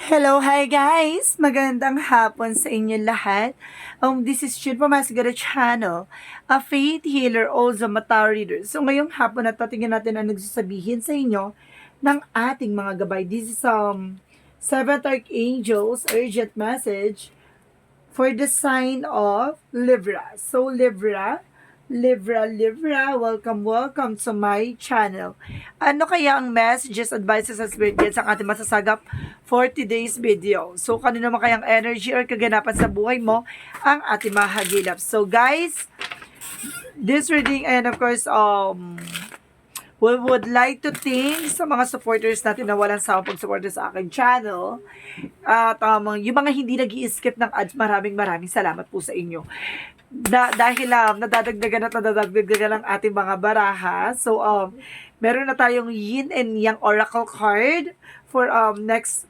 Hello, hi guys! Magandang hapon sa inyo lahat. This is Chid from Asgara Channel, a faith healer, also mata reader. So ngayong hapon na tingnan natin ang nagsasabihin sa inyo ng ating mga gabay. This is Seventh Archangels urgent message for the sign of Libra. So Libra, welcome to my channel. Ano kaya ang messages, advices, and spirit guides ang ating masasagap for today's video? So, kanino naman kayang energy or kaganapan sa buhay mo ang ating mahagilap? So, guys, this reading and of course, we would like to thank sa mga supporters natin na walang sawang pag-supporter sa aking channel. At yung mga hindi nag-i-skip ng ads, maraming salamat po sa inyo. Dahil nadadagdagan ang ating mga baraha. So, meron na tayong yin and yang oracle card for next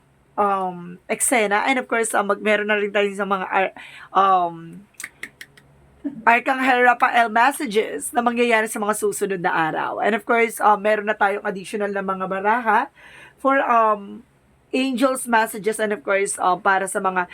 eksena. And of course, meron na rin tayo sa mga Arcangel Raphael messages na mangyayari sa mga susunod na araw. And of course, meron na tayong additional na mga baraha for angels messages and of course, para sa mga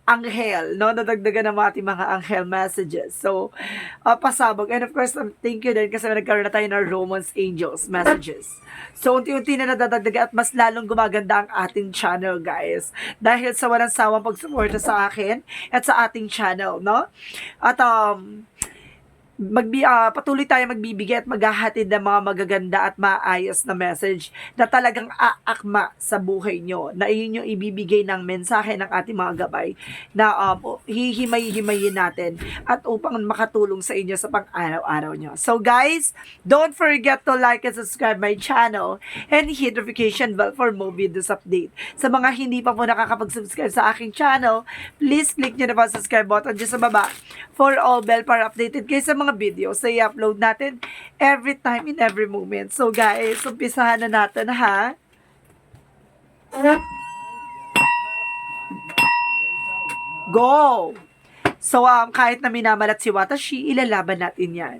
anghel, no? Nadagdagan ng ating mga anghel messages. So, pasabog. And of course, thank you din kasi nagkaroon na tayo ng Romance Angels messages. So, unti-unti na nadadagdagan at mas lalong gumaganda ang ating channel, guys. Dahil sa walang sawang pagsuporta sa akin at sa ating channel, no? At, patuloy tayo magbibigay at maghahatid ng mga magaganda at maayos na message na talagang aakma sa buhay nyo, na iyon yung ibibigay ng mensahe ng ating mga gabay na hihimay-himayin natin at upang makatulong sa inyo sa pang-araw-araw nyo. So guys, don't forget to like and subscribe my channel and hit notification bell for more videos update. Sa mga hindi pa po nakakapag-subscribe sa aking channel, please click nyo na po subscribe button dyan sa baba for all bell para updated kayo sa mga videos na i-upload natin every time in every moment. So guys, umpisahan na natin ha. Go! So kahit na minamalat si Watashi, ilalaban natin yan.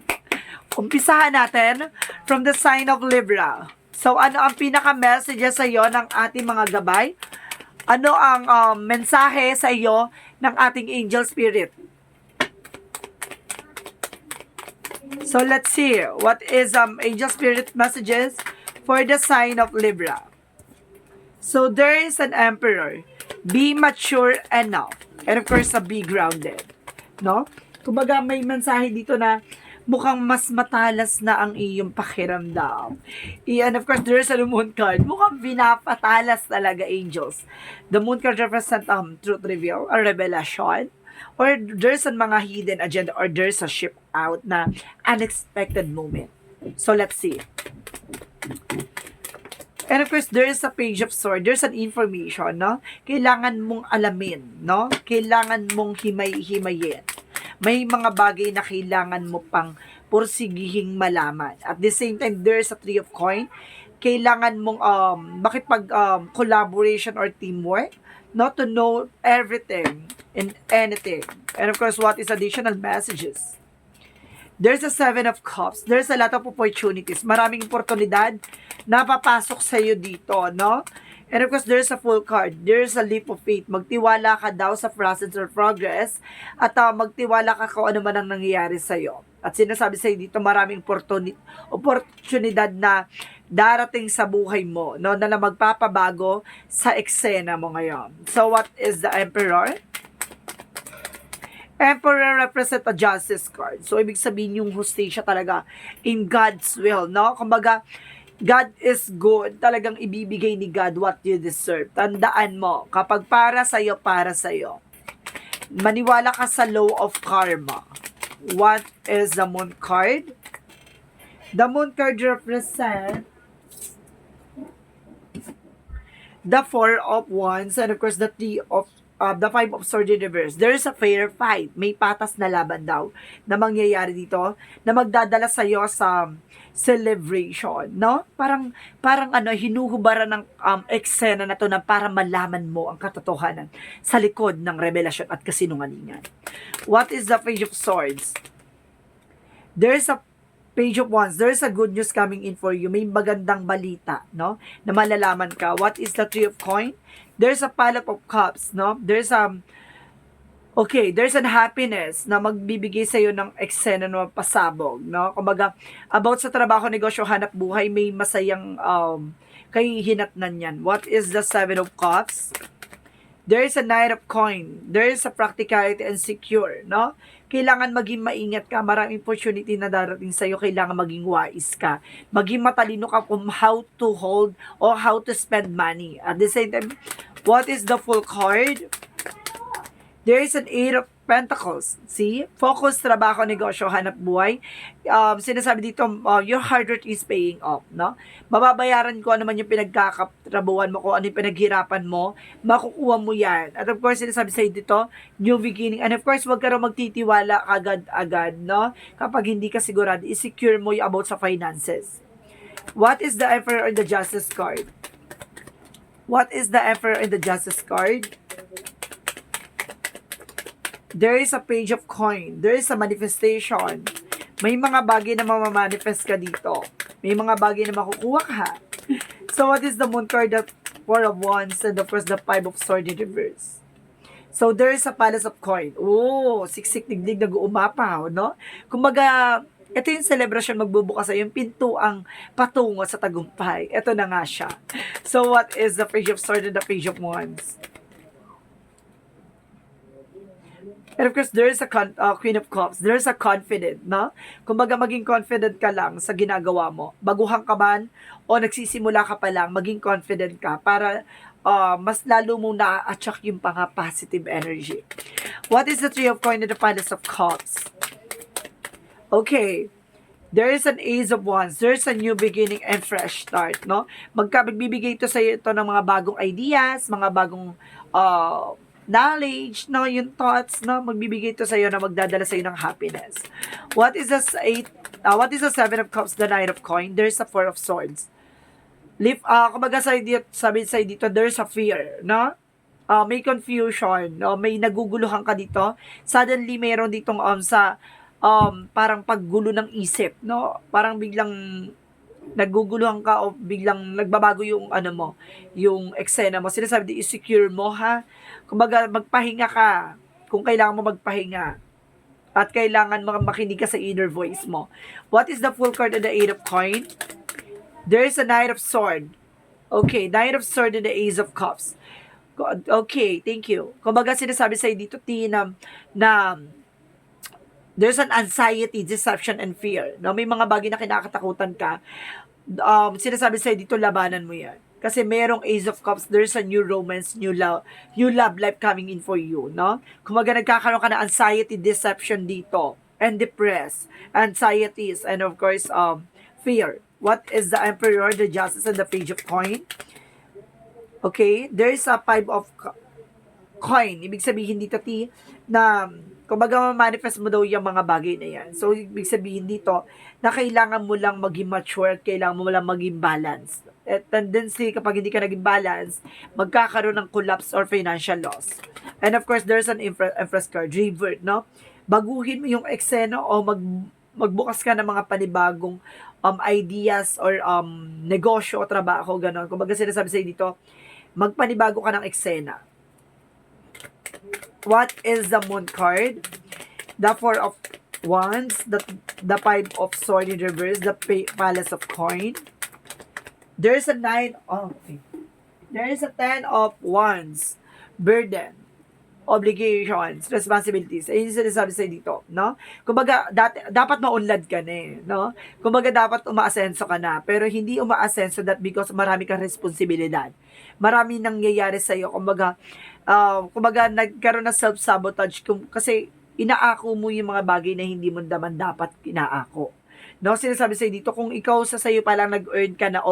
Umpisahan natin from the sign of Libra. So ano ang pinaka-message sa iyo ng ating mga gabay? Ano ang mensahe sa iyo ng ating angel spirit? So let's see, what is angel spirit messages for the sign of Libra? So there is an emperor. Be mature enough. And of course, be grounded. No? Kumbaga may mensahe dito na mukhang mas matalas na ang iyong pakiramdam. And of course, there's a moon card. Mukhang pinapatalas talaga, angels. The moon card represents truth reveal, a revelation, or there's a mga hidden agenda, or there's a ship out na unexpected moment. So let's see. And of course, there's a page of sword. There's an information, no? Kailangan mong alamin, no? Kailangan mong himay-himayin. May mga bagay na kailangan mo pang pursigihing malaman. At the same time, there's a three of coin. Kailangan mong collaboration or teamwork, not to know everything and anything. And of course, what is additional messages? There's a seven of cups. There's a lot of opportunities. Maraming oportunidad na papasok sa iyo dito, no? And of course, there's a full card. There's a leap of faith. Magtiwala ka daw sa process or progress at magtiwala ka kung ano man ang nangyayari sa iyo. At sinasabi sa iyo dito, maraming oportunidad na darating sa buhay mo, no, na magpapabago sa eksena mo ngayon. So what is the Emperor? Emperor represent a justice card. So ibig sabihin yung hustisya talaga in God's will, no? Kumbaga, God is good. Talagang ibibigay ni God what you deserve. Tandaan mo, kapag para sa'yo, para sa'yo. Maniwala ka sa law of karma. What is the moon card? The moon card represents the Four of Wands and of course the the Five of Swords in reverse. There is a fair fight. May patas na laban daw na mangyayari dito na magdadala sa iyo sa celebration, no? Parang hinuhubaran ng eksena na to na para malaman mo ang katotohanan sa likod ng revelasyon at kasinungalingan. What is the Page of Swords? There is a Page of Wands, there's a good news coming in for you. May magandang balita, no? Na malalaman ka. What is the Three of Coin? There's a Pile of Cups, no? There's there's an happiness na magbibigay sa iyo ng eksena na pasabog, no? Kumbaga, about sa trabaho, negosyo, hanap buhay, may masayang kahihinatnan yan. What is the Seven of Cups? There is a Knight of Coin. There is a practicality and secure, no? Kailangan maging maingat ka. Maraming opportunity na darating sa'yo. Kailangan maging wise ka. Maging matalino ka kung how to hold or how to spend money. At the same time, what is the Full card? There is an Eight of Pentacles. See? Focus, trabaho, negosyo, hanap buhay. Sinasabi dito, your hard work is paying off, no? Mababayaran ko ano man yung pinagkakatrabuhan mo, kung ano yung pinaghirapan mo, makukuha mo yan. At of course, sinasabi sa'yo dito, new beginning. And of course, wag ka rin magtitiwala agad-agad, no? Kapag hindi ka sigurado, i-secure mo yung about sa finances. What is the Emperor and the Justice card? What is the Emperor and the Justice card? There is a Page of Coin. There is a manifestation. May mga bagay na mamamanifest ka dito. May mga bagay na makukuha ka. So, what is the Moon card? The Four of Wands and of course the Five of Swords in reverse. So, there is a Palace of Coin. Oh, siksik digdig nag-uumapaw, no? Kumbaga, ito yung celebration magbubukas sa yung pinto ang patungo sa tagumpay. Ito na nga siya. So, what is the Page of Swords and the Page of Wands? And of course, there is a Queen of Cups. There is a confident, no? Kumbaga, maging confident ka lang sa ginagawa mo. Baguhan ka man o nagsisimula ka pa lang, maging confident ka para mas lalo mo na-attract yung mga positive energy. What is the Three of Coins and the Palace of Cups? Okay. There is an Ace of Wands. There's a new beginning and fresh start, no? Magbibigay ito sa iyo ito ng mga bagong ideas, mga bagong knowledge, no, yung thoughts, no, magbibigay ito sa iyo na magdadala sa iyo ng happiness. What is the Seven of Cups, the Knight of Coin? There's a Four of Swords. Kumbaga sabi sa dito, there's a fear, no? May confusion, no? May naguguluhan ka dito. Suddenly, mayroon ditong parang paggulo ng isip, no? Parang biglang naguguluhan ka o biglang nagbabago yung yung eksena mo. Sinasabi di i-secure mo, ha? Kumbaga magpahinga ka kung kailangan mo magpahinga at kailangan makinig ka sa inner voice mo. What is the Full card and the Eight of Coin? There is a Knight of Sword. Okay, Knight of Sword and the Ace of Cups. Okay, thank you. Kumbaga sinasabi sa'yo dito, na there's an anxiety, deception, and fear. No? May mga bagay na kinakatakutan ka. Sinasabi sa'yo dito, labanan mo yan. Kasi merong Ace of Cups, there's a new romance, new love life coming in for you, no? Kumaga nagkakaroon ka ng anxiety, deception dito, and depressed, anxieties, and of course, fear. What is the Emperor, the Justice, and the Page of Coin? Okay, there is a Five of Coin. Ibig sabihin dito, na kumbaga manifest mo daw yung mga bagay na yan. So, ibig sabihin dito, na kailangan mo lang maging mature, kailangan mo lang maging balance. At tendency, kapag hindi ka naging balance, magkakaroon ng collapse or financial loss. And of course, there's an Empress card, revert, no? Baguhin mo yung eksena o magbukas ka ng mga panibagong ideas or negosyo o trabaho, gano'n. Kumbaga sinasabi sa'yo dito, magpanibago ka ng eksena. What is the Moon card? The Four of Wands, the Five of Swords in reverse, the Palace of Coin. There's a there is a Ten of Wands, burden, obligations, responsibilities. Ayun yung sinasabi sa'yo dito, no? Kumbaga, dapat maunlad ka na no? Kumbaga, dapat umaasenso ka na, pero hindi umaasenso that because marami kang responsibilidad. Marami nangyayari sa'yo, kumbaga, nagkaroon ng self-sabotage kasi inaako mo yung mga bagay na hindi mo naman dapat inaako. No, sinasabi sa'yo dito, kung ikaw sa'yo pa lang nag-earn ka na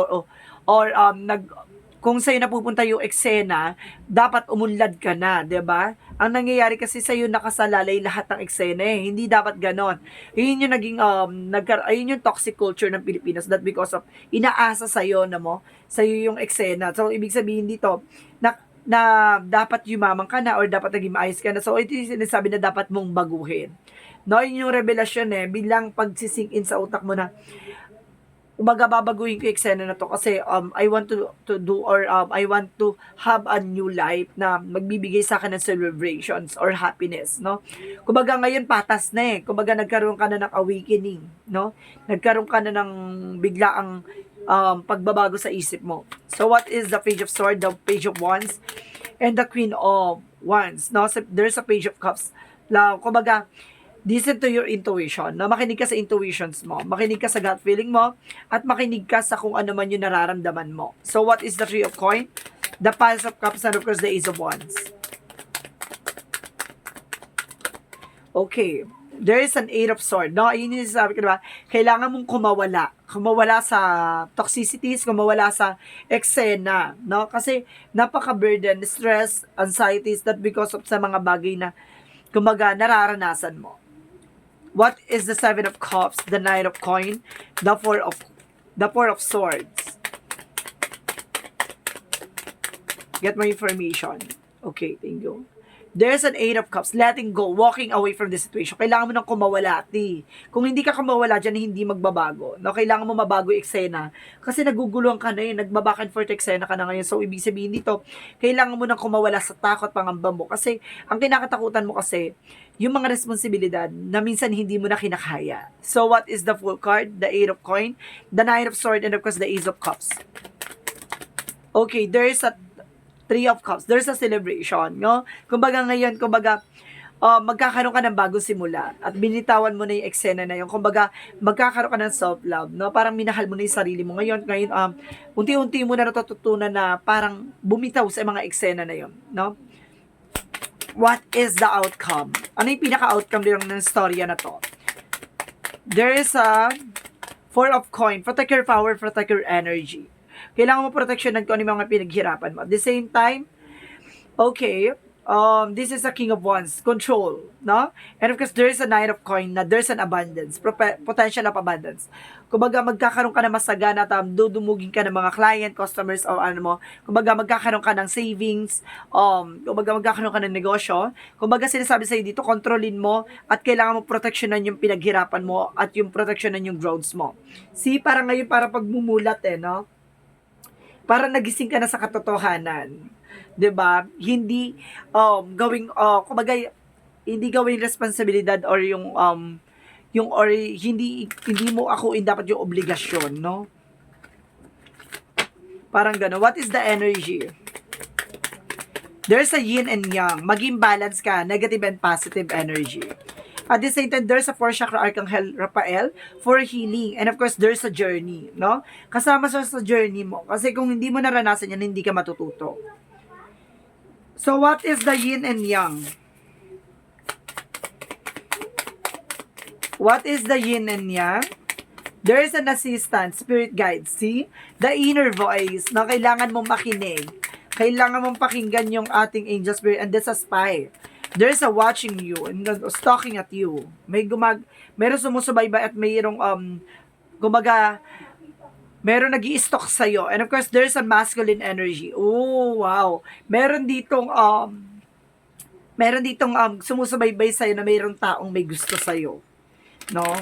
kung sa'yo napupunta yung eksena, dapat umunlad ka na, 'di ba? Ang nangyayari kasi sa'yo nakasalalay lahat ng eksena hindi dapat ganon. Yun yung naging ayun yung toxic culture ng Pilipinas, that because of inaasa sa'yo sa'yo yung eksena. So ibig sabihin dito na dapat yumaman ka na or dapat naging maayos ka na. So ito yung sinasabi na dapat mong baguhin. No, yun yung revelasyon bilang pagsisink in sa utak mo na, kumbaga babaguhin ko yung eksena na to kasi I want to do or I want to have a new life na magbibigay sa akin ng celebrations or happiness, no? Kumbaga ngayon patas na Kumbaga nagkaroon ka na ng awakening, no? Nagkaroon ka na ng biglaang pagbabago sa isip mo. So what is the Page of Swords, the Page of Wands, and the Queen of Wands, no? So, there's a Page of Cups. Kumbaga, listen to your intuition, na makinig ka sa intuitions mo, makinig ka sa gut feeling mo, at makinig ka sa kung ano man yung nararamdaman mo. So, what is the Three of Coins? The Palace of Cups, and of course, the Ace of Wands. Okay. There is an Eight of Swords. No, yun yung sabi ko, diba? Kailangan mong kumawala. Kumawala sa toxicities, kumawala sa eksena. No? Kasi napaka-burden, stress, anxieties, that because of sa mga bagay na kumbaga nararanasan mo. What is the Seven of Cups, the Knight of Coins, the Four of Swords? Get more information. Okay, thank you. There's an Eight of Cups, letting go, walking away from the situation. Kailangan mo nang kumawala, Kung hindi ka kumawala dyan, hindi magbabago. No, kailangan mo mabago yung eksena. Kasi naguguluhan ka na nagbaback and forth eksena ka na ngayon. So, ibig sabihin dito, kailangan mo nang kumawala sa takot, pangamba mo. Kasi, ang kinakatakutan mo kasi, yung mga responsibilidad na minsan hindi mo na kinakaya. So, what is the full card? The Eight of Coins, the Knight of Swords, and of course, the Ace of Cups. Okay, there is a Three of Cups. There's a celebration, no? Kumbaga ngayon, magkakaroon ka ng bagong simula at binitawan mo na yung eksena na yun. Kumbaga, magkakaroon ka ng self-love, no? Parang minahal mo na yung sarili mo. Ngayon, unti-unti mo na natututunan na parang bumitaw sa mga eksena na yun, no? What is the outcome? Ano yung pinaka-outcome ng storya na to? There is a Four of Coins. Protect your power, protect your energy. Kailangan mo proteksyonan kung ano yung mga pinaghirapan mo. At the same time, okay, this is a King of Wands, control, no? And of course, there is a Knight of Coins na there's an abundance, potential of abundance. Kumbaga, magkakaroon ka na masagana at dudumugin ka ng mga client, customers, o ano mo. Kumbaga, magkakaroon ka ng savings, kumbaga, magkakaroon ka ng negosyo. Kumbaga, sinasabi sa'yo dito, kontrolin mo at kailangan mo proteksyonan yung pinaghirapan mo at yung proteksyonan yung growths mo. See, parang ngayon, para pagmumulat no? Para nagising ka na sa katotohanan. 'Di ba? Hindi kumbaga hindi gawing responsibilidad or yung or hindi mo ako dapat yung obligasyon, no? Parang gano'n. What is the energy? There's a yin and yang. Maging balance ka, negative and positive energy. At the same time, there's a 4 chakra Archangel Raphael for healing. And of course, there's a journey, no? Kasama sa journey mo. Kasi kung hindi mo naranasan yan, hindi ka matututo. So, what is the yin and yang? What is the yin and yang? There is an assistant, spirit guide. See? The inner voice na kailangan mong makinig. Kailangan mong pakinggan yung ating angel spirit, and that's a spy. There's a watching you and stalking at you. Meron sumusubaybay at mayroong kumbaga meron nag-i-stalk sa iyo. And of course, there's a masculine energy. Oh, wow. Meron ditong sumusubaybay sa iyo na mayroong taong may gusto sa iyo. No?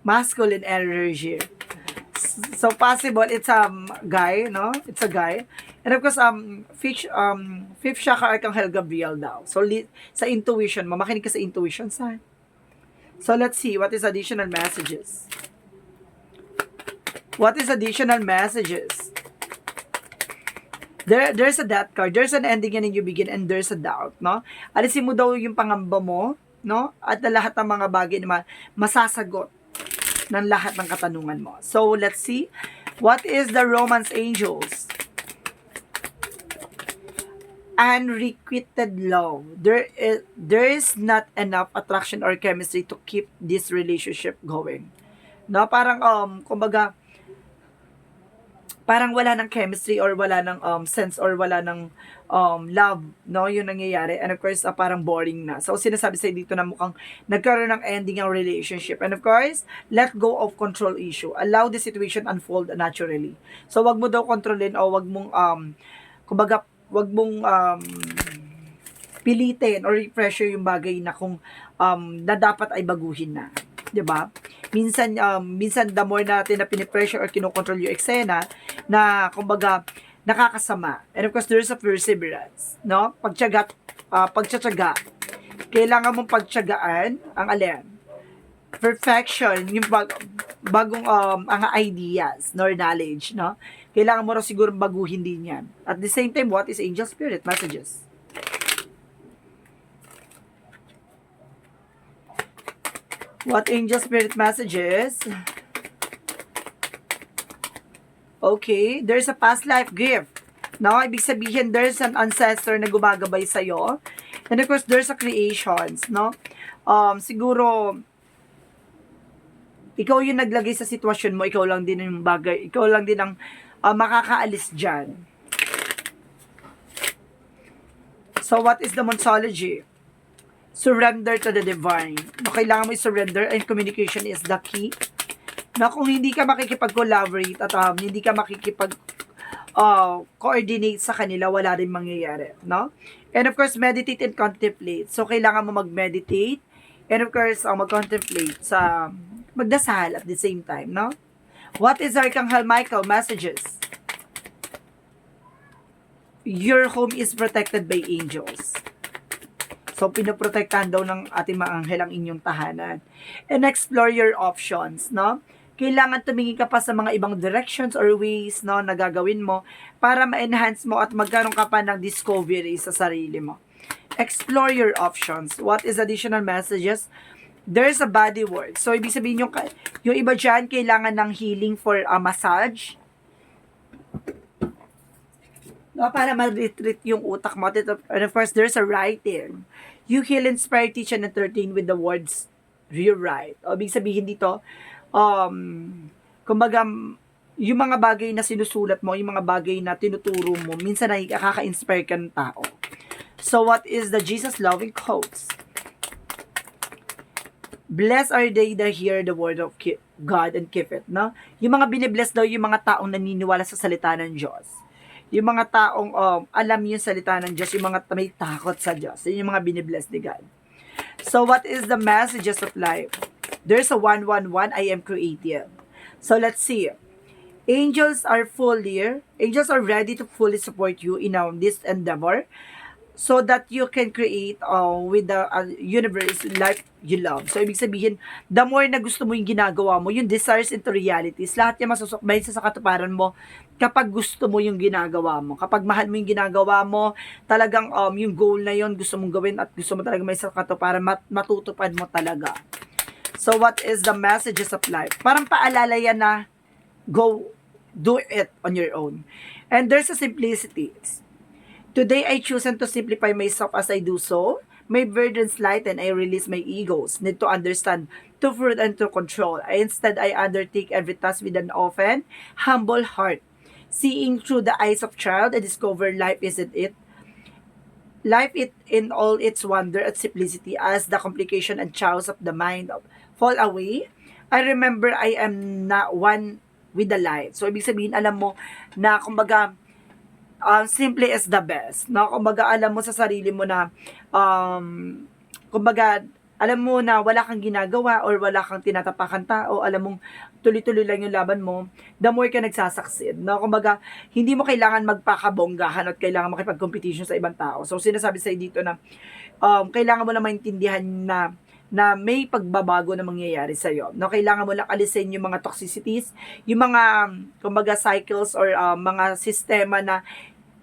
Masculine energy. So possible it's a guy, no? It's a guy. And of course, fifth chakra Archangel Gabriel daw. So, sa intuition mo, makinig ka sa intuition sign. So, let's see, what is additional messages? What is additional messages? There's a death card. There's an ending and a new begin, and there's a doubt, no? Alisin mo daw yung pangamba mo, no? At na lahat ng mga bagay na masasagot ng lahat ng katanungan mo. So, let's see. What is the Romance Angels? Unrequited love. There is not enough attraction or chemistry to keep this relationship going. No, parang kumbaga parang wala ng chemistry or wala ng sense or wala ng love, no, yung nangyayari. And of course, parang boring na. So, sinasabi sa'yo dito na mukhang nagkaroon ng ending ang relationship. And of course, let go of control issue. Allow the situation unfold naturally. So, wag mo daw kontrolin o wag mong kumbaga wag mong pilitin or i-pressure yung bagay na kung na dapat ay baguhin na. 'Di ba? Minsan the more natin na pinipressure or kinokontrol yung eksena na kumbaga nakakasama. And of course, there's a perseverance, no? Pagtyaga. Kailangan mong pagtyagaan ang alin? Perfection, yung bagong ang ideas nor knowledge, no? Kailangan mo raw siguro baguhin din yan. At the same time, what is angel spirit messages? What angel spirit messages? Okay, there's a past life gift. No, ibig sabihin, there's an ancestor na gumagabay sa'yo. And of course, there's a creations, no? Siguro, ikaw yung naglagay sa sitwasyon mo, ikaw lang din yung bagay, ikaw lang din ang makakaalis dyan. So, what is the Monsology? Surrender to the divine. No, kailangan mo i-surrender and communication is the key. Na kung hindi ka makikipag-collaborate at hindi ka coordinate sa kanila, wala rin mangyayari, no? And of course, meditate and contemplate. So, kailangan mo mag-meditate and of course, mag-contemplate sa magdasal at the same time, no? What is Archangel Michael messages? Your home is protected by angels. So, pinoprotektahan daw ng ating mga anghel ang inyong tahanan. And explore your options, no? Kailangan tumingin ka pa sa mga ibang directions or ways, no, na gagawin mo para ma-enhance mo at magkaroon ka pa ng discovery sa sarili mo. Explore your options. What is additional messages? There's a body work. So, ibig sabihin yung iba dyan, kailangan ng healing for a massage. No, para ma-retreat yung utak mo. And of course, there's a writing. You heal, inspire, teach, and entertain with the words rewrite. O, ibig sabihin dito, kumbaga, yung mga bagay na sinusulat mo, yung mga bagay na tinuturo mo, minsan ay nakaka-inspire ka ng tao. So, what is the Jesus-loving quotes? Blessed are they that hear the word of God and keep it, no? Yung mga binibless daw, yung mga taong naniniwala sa salita ng Diyos. Yung mga taong alam yung salita ng Diyos, yung mga may takot sa Diyos. Yun yung mga binibless ni God. So, what is the messages of life? There's a 111, I am creative. So, let's see. Angels are ready to fully support you in this endeavor so that you can create with the universe life you love. So, ibig sabihin, the more na gusto mo yung ginagawa mo, yung desires into realities, lahat yung masusukbay sa katuparan mo kapag gusto mo yung ginagawa mo. Kapag mahal mo yung ginagawa mo, talagang yung goal na yun gusto mong gawin at gusto mo talaga may sa katuparan, matutupad mo talaga. So, what is the messages of life? Parang paalala yan na go, do it on your own. And there's a simplicity. Today, I choose to simplify myself as I do so. My burdens lighten, I release my egos. Need to understand, to fruit and to control. Instead, I undertake every task with an open, humble heart. Seeing through the eyes of child, I discover life isn't it. Life it in all its wonder and simplicity as the complication and chaos of the mind fall away. I remember I am not one with the light. So, ibig sabihin, alam mo na, kumbaga, simply is the best. No? Kumbaga, alam mo sa sarili mo na, kumbaga, alam mo na wala kang ginagawa or wala kang tinatapakan tao, alam mong tuloy-tuloy lang yung laban mo, the more ka nagsasucceed. No? Kumbaga, hindi mo kailangan magpakabonggahan at kailangan makipag-competition sa ibang tao. So, sinasabi sa'yo dito na, kailangan mo na maintindihan na may pagbabago na mangyayari sa'yo. No? Kailangan mo lang alisin yung mga toxicities, yung mga, kumbaga, cycles or mga sistema na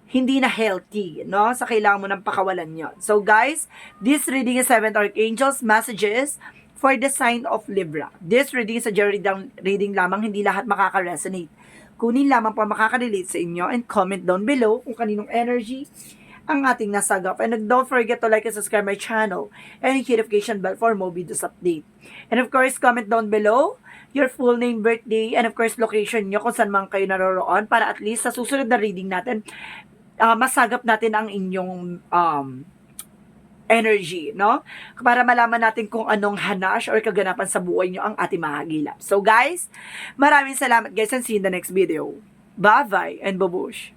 hindi na healthy, no? Sa kailangan mo ng pakawalan yon. So, guys, this reading is 7 Archangels messages for the sign of Libra. This reading is a reading lamang, hindi lahat makaka-resonate. Kunin lamang pa makaka-relate sa inyo and comment down below kung kaninong energy ang ating nasagap. And don't forget to like and subscribe my channel and hit notification bell for more videos update. And of course, comment down below your full name, birthday, and of course, location nyo kung saan man kayo naroroon para at least sa susunod na reading natin, masagap natin ang inyong energy, no? Para malaman natin kung anong hanash or kaganapan sa buhay nyo ang ating mga hagilap. So guys, maraming salamat guys and see you in the next video. Bye-bye and babush!